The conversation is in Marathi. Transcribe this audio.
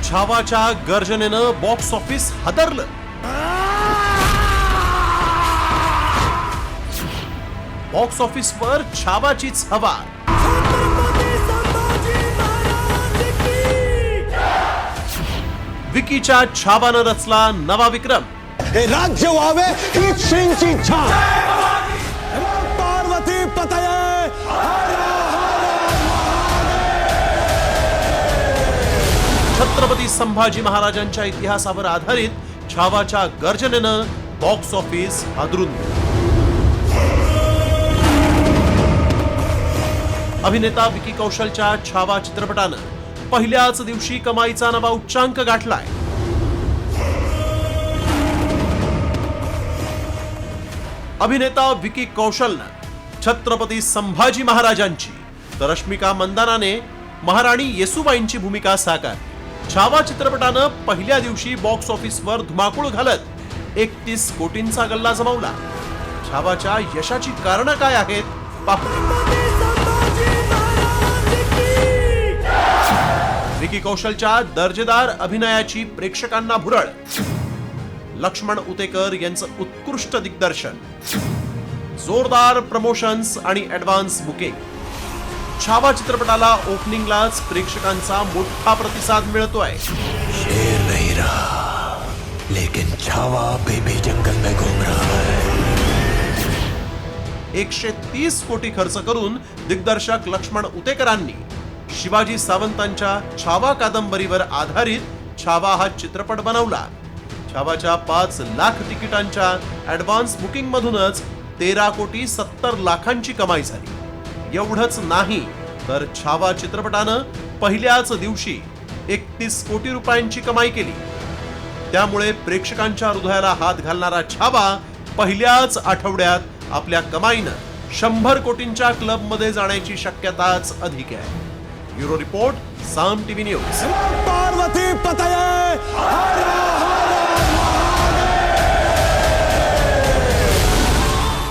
छावाच्या गर्जनेनं बॉक्स ऑफिस हादरलं. बॉक्स ऑफिसवर छावाचीच हवा. विकीच्या छावानं रचला नवा विक्रम. हे राज्य व्हावे हीच श्रींची इच्छा. पार्वती पतये. छत्रपती संभाजी महाराजांच्या इतिहासावर आधारित छावाच्या गर्जनेनं बॉक्स ऑफिस हादरून गेलं. अभिनेता विकी कौशलच्या छावा चित्रपटानं पहिल्याच दिवशी कमाईचा नवा उच्चांक गाठलाय. अभिनेता विकी कौशलनं छत्रपती संभाजी महाराजांची तर रश्मिका मंदानाने महाराणी येसुबाईंची भूमिका साकारली. छावा चित्रपटानं पहिल्या दिवशी बॉक्स ऑफिसवर धुमाकूळ घालत 31 कोटींचा गल्ला जमवला. छावाच्या यशाची कारणं काय आहेत पाहू. विकी कौशलच्या दर्जेदार अभिनयाची प्रेक्षकांना भुरळ. लक्ष्मण उतेकर यांचं उत्कृष्ट दिग्दर्शन, जोरदार प्रमोशन्स आणि ऍडव्हान्स बुकिंग. छावा चित्रपटाला ओपनिंगलाच प्रेक्षकांचा मोठा प्रतिसाद मिळतोय. शेर नहीं रहा लेकिन छावा अभी भी जंगल में घूम रहा है. 130 कोटी खर्च करून दिग्दर्शक लक्ष्मण उतेकरांनी शिवाजी सावंतांच्या छावा कादंबरीवर आधारित छावा हा चित्रपट बनवला. छावाच्या 5 लाख तिकिटांच्या ऍडव्हान्स बुकिंग मधूनच 13 कोटी 70 लाखांची कमाई झाली. एवढंच नाही तर छावा चित्रपटानं पहिल्याच दिवशी 31 कोटी रुपयांची कमाई केली. त्यामुळे प्रेक्षकांच्या हृदयाला हात घालणारा छावा पहिल्याच आठवड्यात आपल्या कमाईनं 100 कोटींच्या क्लबमध्ये जाण्याची शक्यताच अधिक आहे. ब्युरो रिपोर्ट, साम टीव्ही न्यूज. पार्वती पतये.